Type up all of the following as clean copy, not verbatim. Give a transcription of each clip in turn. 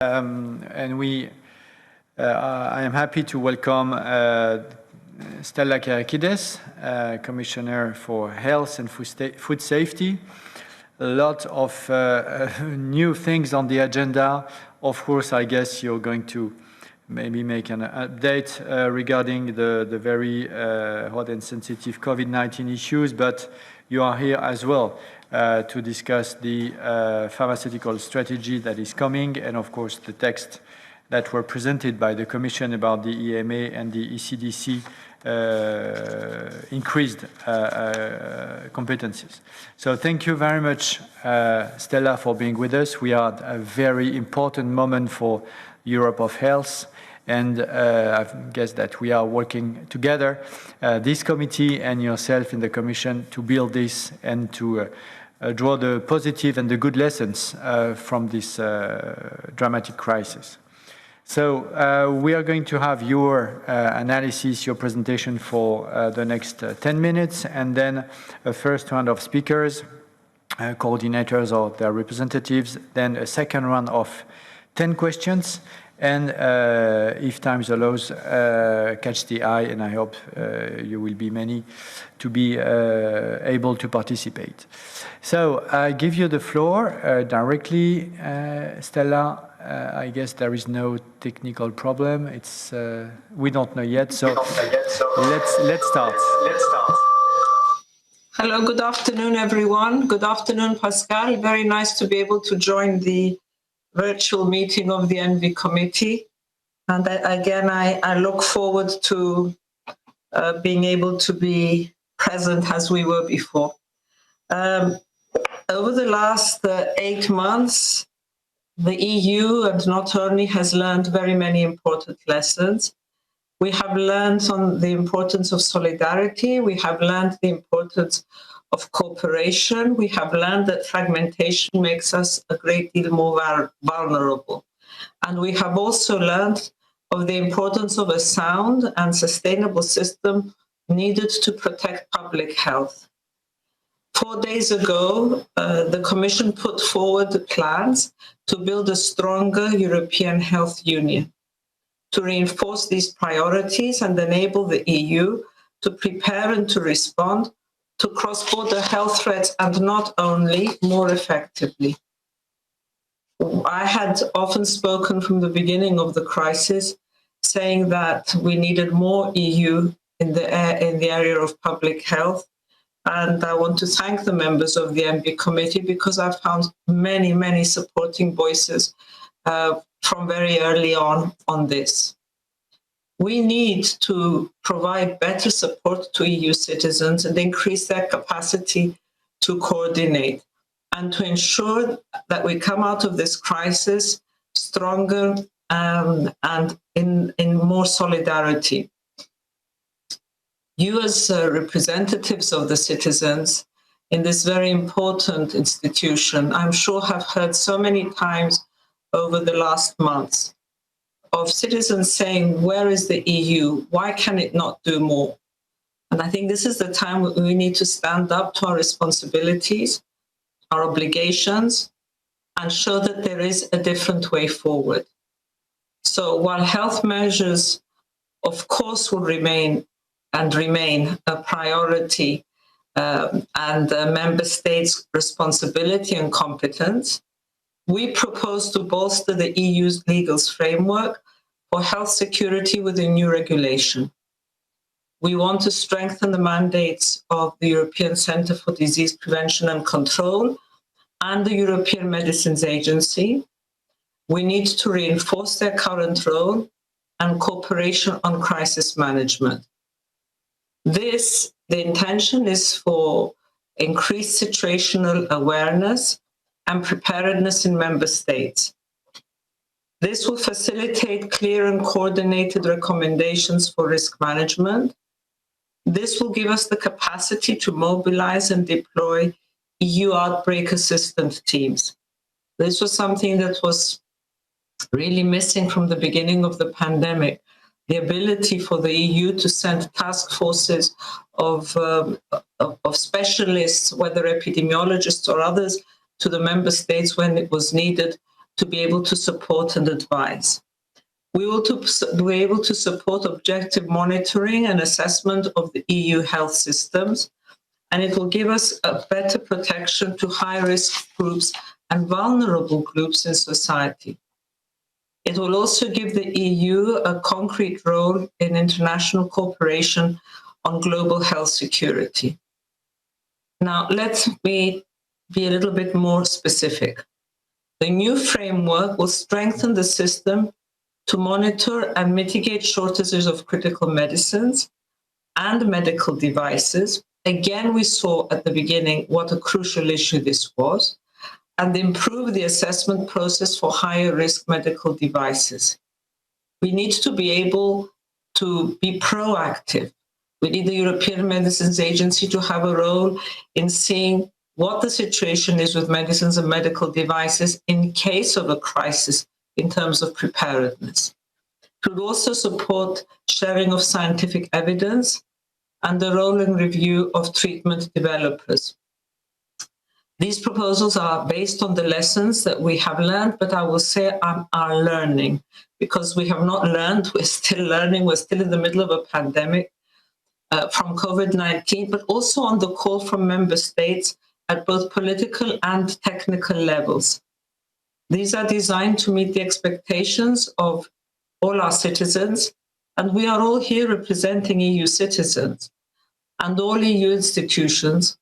I am happy to welcome Stella KYRIAKIDES, Commissioner for Health and Food Safety. A lot of new things on the agenda. Of course, I guess you're going to maybe make an update regarding the very hot and sensitive COVID-19 issues, but you are here as well to discuss the pharmaceutical strategy that is coming, and of course the text that were presented by the Commission about the EMA and the ECDC increased competencies. So thank you very much, Stella, for being with us. We are at a very important moment for Europe of health, and I guess that we are working together, this committee and yourself in the Commission, to build this and to draw the positive and the good lessons from this dramatic crisis. So we are going to have your analysis, your presentation for the next 10 minutes, and then a first round of speakers, coordinators or their representatives, then a second round of 10 questions, and if time allows, catch the eye, and I hope you will be many to be able to participate. So I give you the floor directly, Stella. I guess there is no technical problem. It's we don't know yet, so let's start. Hello, good afternoon, everyone. Good afternoon, Pascal. Very nice to be able to join the virtual meeting of the ENVI committee. And again, I look forward to being able to be present as we were before. Over the last 8 months, the EU, and not only, has learned very many important lessons. We have learned on the importance of solidarity. We have learned the importance of cooperation. We have learned that fragmentation makes us a great deal more vulnerable. And we have also learned of the importance of a sound and sustainable system needed to protect public health. 4 days ago, the Commission put forward plans to build a stronger European health union, to reinforce these priorities and enable the EU to prepare and to respond to cross-border health threats, and not only more effectively. I had often spoken from the beginning of the crisis, saying that we needed more EU in the area of public health. And I want to thank the members of the ENVI committee, because I've found many, many supporting voices from very early on this. We need to provide better support to EU citizens and increase their capacity to coordinate, and to ensure that we come out of this crisis stronger and in more solidarity. You, as representatives of the citizens in this very important institution, I'm sure have heard so many times over the last months of citizens saying, where is the EU? Why can it not do more? And I think this is the time we need to stand up to our responsibilities, our obligations, and show that there is a different way forward. So while health measures, of course, will remain a priority and member states' responsibility and competence, we propose to bolster the EU's legal framework for health security with a new regulation. We want to strengthen the mandates of the European Centre for Disease Prevention and Control and the European Medicines Agency. We need to reinforce their current role and cooperation on crisis management. The intention is for increased situational awareness and preparedness in member states. This will facilitate clear and coordinated recommendations for risk management. This will give us the capacity to mobilize and deploy EU outbreak assistance teams. This was something that was really missing from the beginning of the pandemic. The ability for the EU to send task forces of specialists, whether epidemiologists or others, to the member states when it was needed to be able to support and advise. We will be able to support objective monitoring and assessment of the EU health systems, and it will give us a better protection to high-risk groups and vulnerable groups in society. It will also give the EU a concrete role in international cooperation on global health security. Now, let me be a little bit more specific. The new framework will strengthen the system to monitor and mitigate shortages of critical medicines and medical devices. Again, we saw at the beginning what a crucial issue this was, and improve the assessment process for higher risk medical devices. We need to be able to be proactive. We need the European Medicines Agency to have a role in seeing what the situation is with medicines and medical devices in case of a crisis in terms of preparedness. It would also support sharing of scientific evidence and the rolling review of treatment developers. These proposals are based on the lessons that we have learned, but I will say are learning, because we have not learned, we're still learning, we're still in the middle of a pandemic from COVID-19, but also on the call from member states at both political and technical levels. These are designed to meet the expectations of all our citizens, and we are all here representing EU citizens and all EU institutions,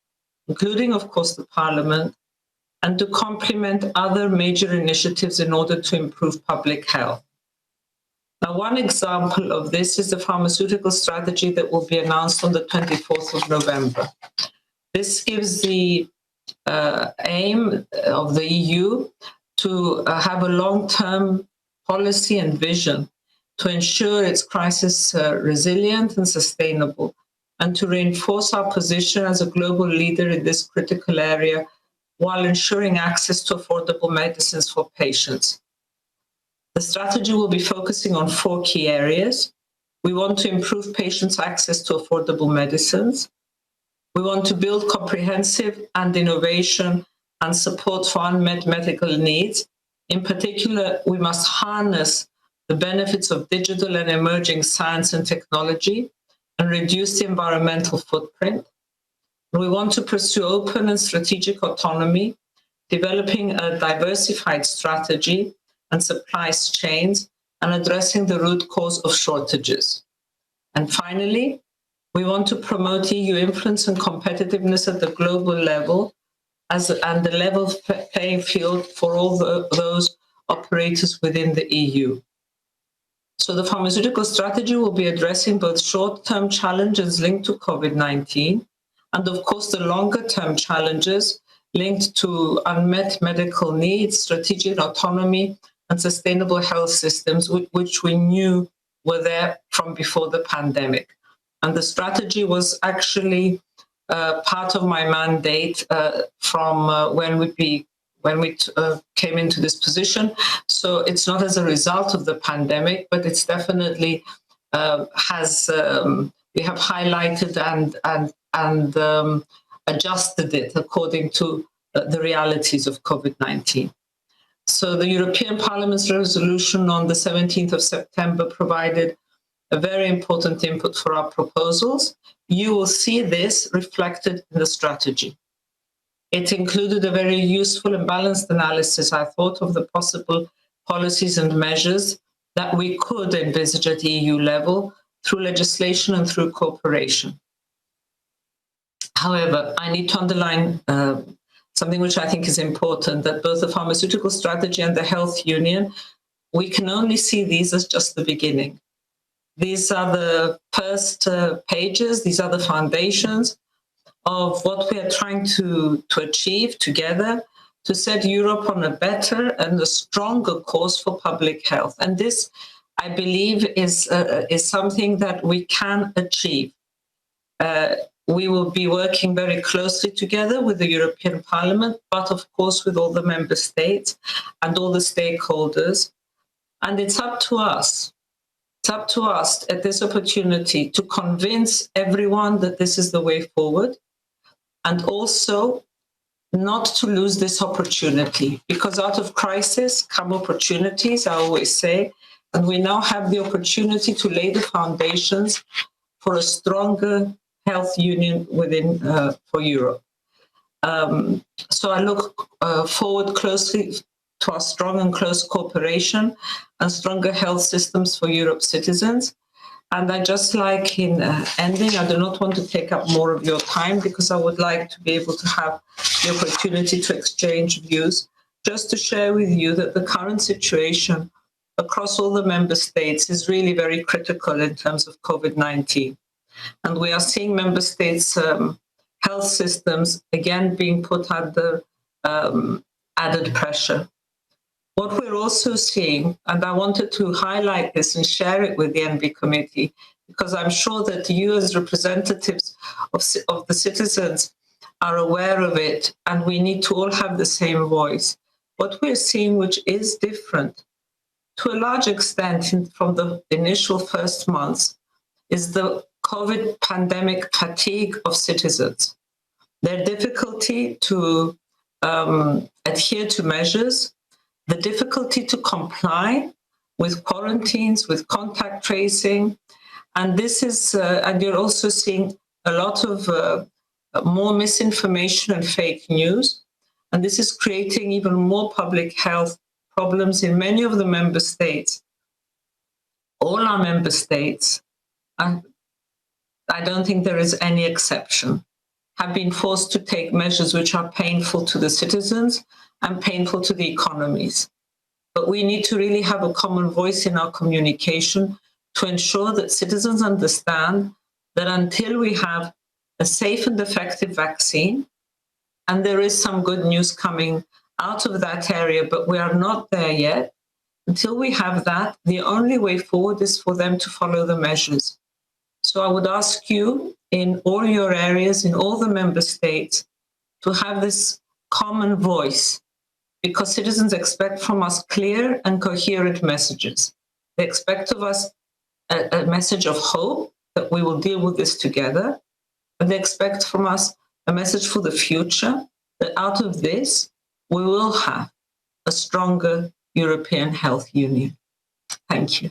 including, of course, the Parliament, and to complement other major initiatives in order to improve public health. Now, one example of this is the Pharmaceutical Strategy that will be announced on the 24th of November. This gives the aim of the EU to have a long-term policy and vision to ensure its crisis resilient and sustainable, and to reinforce our position as a global leader in this critical area while ensuring access to affordable medicines for patients. The strategy will be focusing on 4 key areas. We want to improve patients' access to affordable medicines. We want to build comprehensive and innovation and support for unmet medical needs. In particular, we must harness the benefits of digital and emerging science and technology and reduce the environmental footprint. We want to pursue open and strategic autonomy, developing a diversified strategy and supply chains, and addressing the root cause of shortages. And finally, we want to promote EU influence and competitiveness at the global level and the level playing field for all those operators within the EU. So the Pharmaceutical Strategy will be addressing both short-term challenges linked to COVID-19 and, of course, the longer-term challenges linked to unmet medical needs, strategic autonomy, and sustainable health systems, which we knew were there from before the pandemic. And the strategy was actually part of my mandate from when we came into this position. So it's not as a result of the pandemic, but it's definitely we have highlighted and adjusted it according to the realities of COVID-19. So the European Parliament's resolution on the 17th of September provided a very important input for our proposals. You will see this reflected in the strategy. It included a very useful and balanced analysis, I thought, of the possible policies and measures that we could envisage at EU level through legislation and through cooperation. However, I need to underline something which I think is important, that both the Pharmaceutical Strategy and the Health Union, we can only see these as just the beginning. These are the first pages, these are the foundations of what we are trying to achieve together to set Europe on a better and a stronger course for public health. And this, I believe, is something that we can achieve. We will be working very closely together with the European Parliament, but of course with all the member states and all the stakeholders. And it's up to us. It's up to us at this opportunity to convince everyone that this is the way forward, and also not to lose this opportunity, because out of crisis come opportunities, I always say, and we now have the opportunity to lay the foundations for a stronger health union within for Europe. So I look forward closely to our strong and close cooperation and stronger health systems for Europe's citizens. And I just like in ending, I do not want to take up more of your time because I would like to be able to have the opportunity to exchange views, just to share with you that the current situation across all the member states is really very critical in terms of COVID-19. And we are seeing member states' health systems again being put under added pressure. What we're also seeing, and I wanted to highlight this and share it with the ENVI committee, because I'm sure that you as representatives of the citizens are aware of it, and we need to all have the same voice. What we're seeing, which is different to a large extent from the initial first months, is the COVID pandemic fatigue of citizens. Their difficulty to adhere to measures, the difficulty to comply with quarantines, with contact tracing. And this is, and you're also seeing a lot of more misinformation and fake news. And this is creating even more public health problems in many of the member states. All our member states, and I don't think there is any exception, have been forced to take measures which are painful to the citizens and painful to the economies. But we need to really have a common voice in our communication to ensure that citizens understand that until we have a safe and effective vaccine, and there is some good news coming out of that area, but we are not there yet, until we have that, the only way forward is for them to follow the measures. So I would ask you in all your areas, in all the member states, to have this common voice, because citizens expect from us clear and coherent messages. They expect of us a message of hope that we will deal with this together, and they expect from us a message for the future, that out of this, we will have a stronger European health union. Thank you.